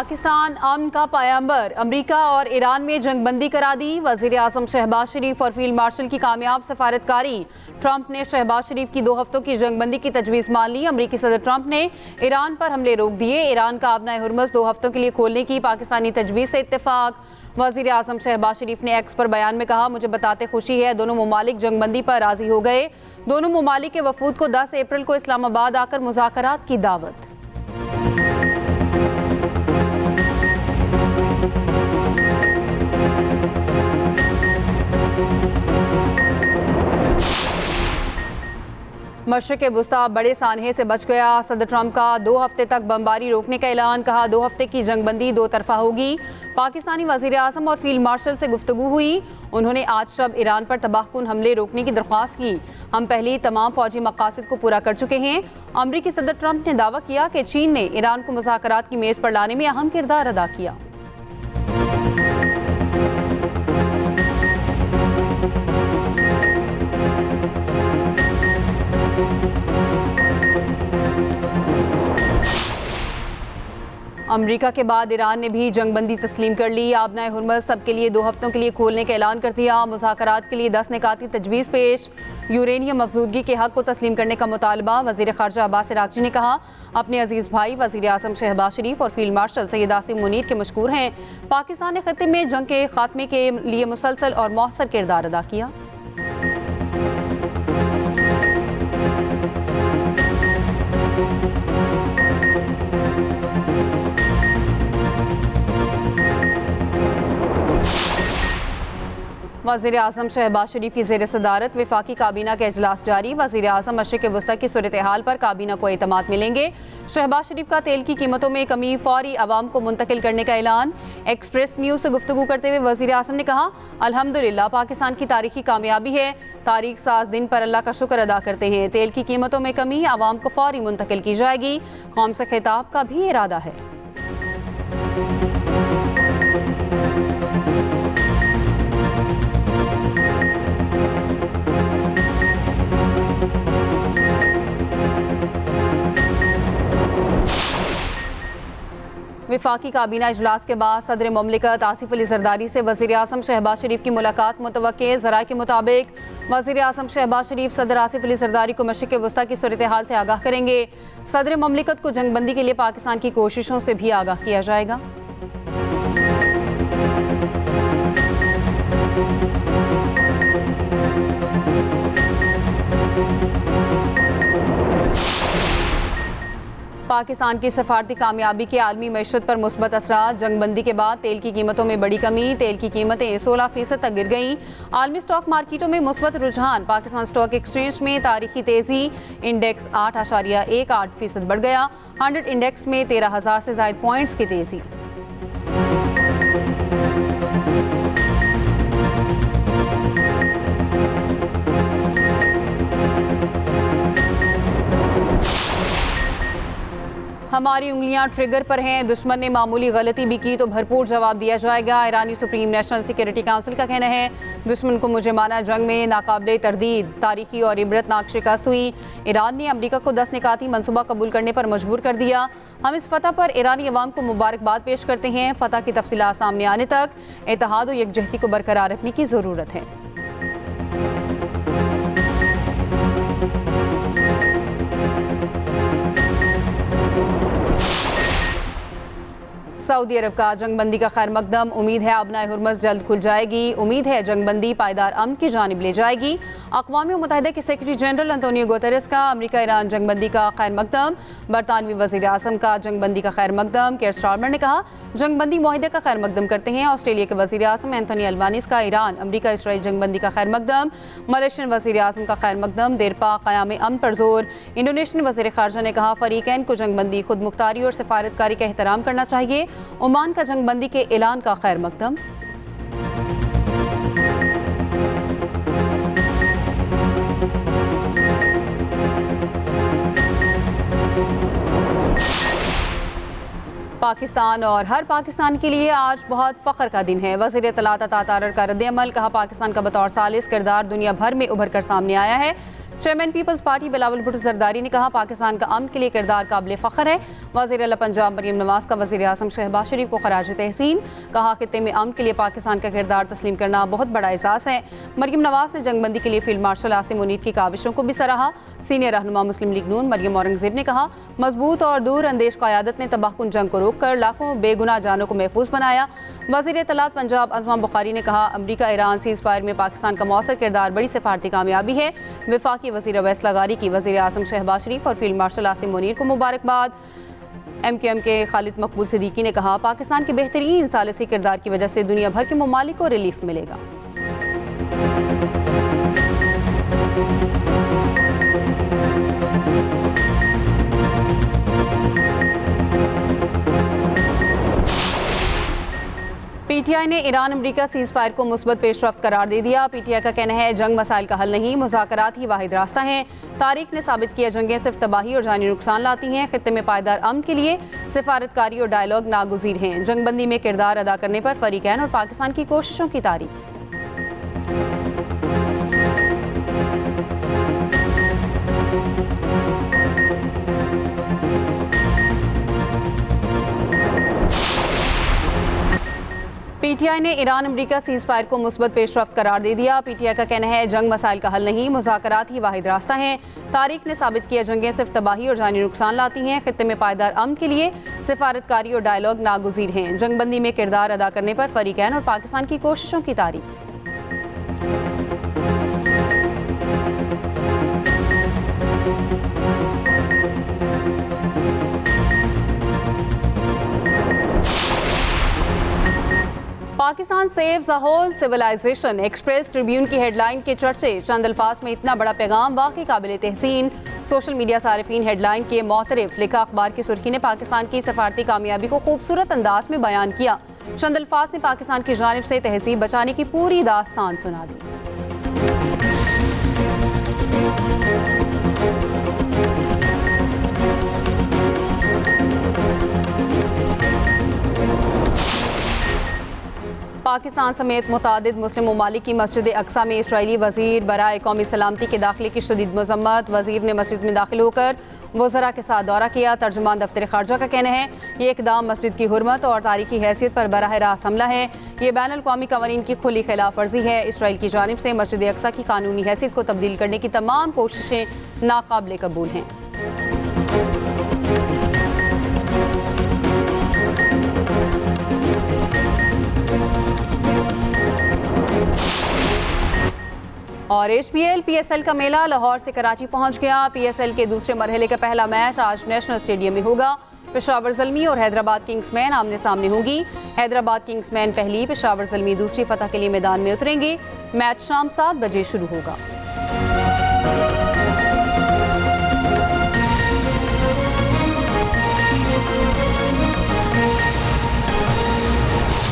पाकिस्तान अमन का पैगंबर, अमरीका और ईरान में जंगबंदी करा दी। वज़ीर आज़म शहबाज शरीफ और फील्ड मार्शल की कामयाब सफारतकारी। ट्रंप ने शहबाज शरीफ की 2 हफ्तों की जंगबंदी की तजवीज़ मान ली। अमरीकी सदर ट्रंप ने ईरान पर हमले रोक दिए। ईरान का आबना हुर्मुज़ 2 हफ्तों के लिए खोलने की पाकिस्तानी तजवीज़ से इत्तेफाक। वज़ीर आज़म शहबाज शरीफ ने एक्स पर बयान में कहा, मुझे बताते खुशी है दोनों ममालिक जंगबंदी पर राज़ी हो गए। दोनों ममालिक के वफूद को 10 अप्रैल को इस्लामाबाद आकर मुज़ाकरात की दावत। मशरिक़ वुस्ता बड़े सानहे से बच गया। सदर ट्रंप का 2 हफ्ते तक बमबारी रोकने का ऐलान। कहा 2 हफ्ते की जंगबंदी 2 तरफा होगी। पाकिस्तानी वज़ीर आज़म और फील्ड मार्शल से गुफ्तगू हुई। उन्होंने आज शब ईरान पर तबाहकुन हमले रोकने की दरख्वास्त की। हम पहले ही तमाम फौजी मकासद को पूरा कर चुके हैं। अमरीकी सदर ट्रंप ने दावा किया कि चीन ने ईरान को मुज़ाकरात की मेज़ पर लाने में अहम किरदार अदा किया। अमरीका के बाद ईरान ने भी जंगबंदी तस्लीम कर ली। आबना हुर्मुज़ सबके लिए 2 हफ्तों के लिए खोलने का ऐलान कर दिया। मुज़ाकरात के लिए 10 निकाती तजवीज़ पेश। यूरेनियम अफजूदगी के हक़ को तस्लीम करने का मुतालबा। वज़ीर ख़ारजा अब्बास अराग़ची ने कहा, अपने अजीज़ भाई वज़ीर आज़म शहबाज शरीफ और फील्ड मार्शल सैयद आसिम मुनीर के मशकूर हैं। पाकिस्तान ने ख़त्ते में जंग के खात्मे के लिए मुसलसल और मौसर किरदार अदा किया। वज़ीर आज़म शहबाज शरीफ की ज़ेर सदारत वफाकी काबीना का इजलास जारी। वज़ीर आज़म मशरिक़ वुस्ता की सूरत हाल पर काबीना को एतमाद मिलेंगे। शहबाज शरीफ का तेल की कीमतों में कमी फौरी आवाम को मुंतकिल करने का ऐलान। एक्सप्रेस न्यूज़ से गुफ्तगू करते हुए वज़ीर आज़म ने कहा, अल्हम्दुलिल्लाह पाकिस्तान की तारीखी कामयाबी है। तारीख साज दिन पर अल्लाह का शुक्र अदा करते हैं। तेल की कीमतों में कमी आवाम को फौरी मुंतकिल की जाएगी। कौम से खिताब का भी इरादा है। वफाकी काबीना इजलास के बाद सदर ममलिकत आसिफ अली जरदारी से वज़ीर आज़म शहबाज शरीफ की मुलाकात मुतवक्के। ज़राए के मुताबिक वज़ीर आज़म शहबाज शरीफ सदर आसिफ अली जरदारी को मशरिक़ वुस्ता की सूरत हाल से आगाह करेंगे। सदर ममलिकत को जंगबंदी के लिए पाकिस्तान की कोशिशों से भी आगाह किया जाएगा। पाकिस्तान की सफारती कामयाबी के आलमी मईशत पर मुस्बत असरात। जंगबंदी के बाद तेल की कीमतों में बड़ी कमी। तेल की कीमतें 16% तक गिर गईं। आलमी स्टॉक मार्केटों में मुस्बत रुझान। पाकिस्तान स्टॉक एक्सचेंज में तारीखी तेजी। इंडेक्स 8.18% बढ़ गया। 100 इंडेक्स में 13,000 से ज़ायद पॉइंट्स की तेजी। हमारी उंगलियां ट्रिगर पर हैं। दुश्मन ने मामूली गलती भी की तो भरपूर जवाब दिया जाएगा। ईरानी सुप्रीम नेशनल सिक्योरिटी काउंसिल का कहना है, दुश्मन को मुजरिमाना जंग में नाकाबिले तरदीद तारीखी और इबरतनाक शिकस्त हुई। ईरान ने अमरीका को 10 निकाती मनसूबा कबूल करने पर मजबूर कर दिया। हम इस फतह पर ईरानी अवाम को मुबारकबाद पेश करते हैं। फतह की तफसीलात सामने आने तक इत्तेहाद और यकजहती को बरकरार रखने की ज़रूरत है। सऊदी अरब का जंगबंदी का खैर मकदम। उम्मीद है आबना हुर्मुज़ जल्द खुल जाएगी। उम्मीद है जंगबंदी पायदार अमन की जानिब ले जाएगी। अक़वाम मुत्तहिदा के सेक्रेटरी जनरल अंतोनियो गुतेरेस का अमरीका ईरान जंगबंदी का खैर मकदम। बरतानवी वज़ीर आज़म का जंगबंदी का खैर मकदम। केयर स्टारमर ने कहा, जंगबंदी मुआहिदे का खैर मकदम करते हैं। ऑस्ट्रेलिया के वज़ीर आज़म एंथोनी अल्बानीज़ का ईरान अमरीका इसराइल जंगबंदी का खैर मकदम। मलेशियन वज़ीर आज़म का खैर मकदम। देरपा क़याम अमन पर जोर। इंडोनेशियन वज़ीर ख़ारजा ने कहा, फ़रीक़ैन को जंगबंदी खुद मुख्तारी और सफारतकारी का एहतराम करना चाहिए। ओमान का जंगबंदी के ऐलान का खैर मकदम। पाकिस्तान और हर पाकिस्तान के लिए आज बहुत फ़ख्र का दिन है। वज़ीर इत्तलात अता तारर का रद्द-ए-अमल। कहा, पाकिस्तान का बतौर सालिस किरदार दुनिया भर में उभर कर सामने आया है। Chairman peoples party Bilawal Bhutto Zardari ने कहा, पाकिस्तान का अमन के लिए किरदार काबिल फ़ख्र है। वज़ीर आला पंजाब मरियम नवाज़ का वज़ीर आज़म शहबाज शरीफ को खराज तहसीन। कहा, खित्ते में अमन के लिए पाकिस्तान का किरदार तस्लीम करना बहुत बड़ा एहसास है। मरियम नवाज़ ने जंगबंदी के लिए फील्ड मार्शल आसिम मुनीर की काविशों को भी सराहा। सीनियर रहनुमा मुस्लिम लीग नून मरियम औरंगज़ेब ने कहा, मजबूत और दूर अंदेश क़यादत ने तबाहकुन जंग को रोक कर लाखों बेगुनाह जानों को महफूज बनाया। वज़ीर इत्तलात पंजाब अज़मा बुखारी ने कहा, अमरीका ईरान सीज़ फायर में पाकिस्तान का मौसर किरदार बड़ी सिफारती कामयाबी है। वफाकी वज़ीर अवैस लगारी की वज़ीर आज़म शहबाज शरीफ और फील्ड मार्शल आसिम मुनीर को मुबारकबाद। MQM के खालिद मकबूल सिद्दीकी ने कहा, पाकिस्तान के बेहतरीन सालिसी किरदार की वजह से दुनिया भर के ममालिक को रिलीफ मिलेगा। PTI ने ईरान अमरीका सीज़ फायर को मुस्बत पेशरफ्त करार दे दिया। PTI का कहना है, जंग मसाइल का हल नहीं, मुज़ाकरात ही वाहिद रास्ता है। तारीख ने साबित किया, जंगें सिर्फ तबाही और जानी नुकसान लाती हैं। खित्ते में पायदार अमन के लिए सिफारतकारी और डायलॉग नागुज़ीर हैं। जंगबंदी में किरदार अदा करने पर फरीकैन और पाकिस्तान की कोशिशों की तारीफ। PTI ने ईरान अमरीका सीज़ फायर को मुस्बत पेशरफ्त करार दे दिया। PTI का कहना है, जंग मसाइल का हल नहीं, मुज़ाकरात ही वाहिद रास्ता है। तारीख ने साबित किया, जंगें सिर्फ तबाही और जानी नुकसान लाती हैं। खित्ते में पायदार अमन के लिए सिफारतकारी और डायलॉग नागुज़ीर हैं। जंगबंदी में किरदार अदा करने पर फरीकैन और पाकिस्तान की कोशिशों की तारीफ। Pakistan saves a whole civilisation. Express Tribune की हेडलाइन के चर्चे। चंद अल्फाज में इतना बड़ा पैगाम वाकई काबिल तहसीन। सोशल मीडिया सारिफीन हेडलाइन के मोतरिफ। लिखा, अखबार की सुर्खी ने पाकिस्तान की सफारती कामयाबी को खूबसूरत अंदाज में बयान किया। चंद अल्फाज ने पाकिस्तान की जानिब से तहजीब बचाने की पूरी दास्तान सुना दी। पाकिस्तान समेत मुतादिद मुस्लिम ममालिक की मस्जिद अक्सा में इसराइली वज़ीर बराए कौमी सलामती के दाखिले की शदीद मजम्मत। वज़ीर ने मस्जिद में दाखिल होकर वज़रा के साथ दौरा किया। तर्जुमान दफ्तर खारजा का कहना है, ये इकदाम मस्जिद की हुर्मत और तारीखी हैसियत पर बराह रास्त हमला है। ये बैन अल-क़वामी क़वानीन की खुली खिलाफ वर्जी है। इसराइल की जानिब से मस्जिद अक्सा की कानूनी हैसियत को तब्दील करने की तमाम कोशिशें नाकाबिल कबूल हैं। और HPL PSL का मेला लाहौर से कराची पहुंच गया। PSL के दूसरे मरहले का पहला मैच आज नेशनल स्टेडियम में होगा। पेशावर ज़ल्मी और हैदराबाद किंग्समैन आमने सामने होंगी। हैदराबाद किंग्समैन पहली, पेशावर ज़ल्मी दूसरी फतह के लिए मैदान में उतरेंगे। मैच शाम 7 बजे शुरू होगा।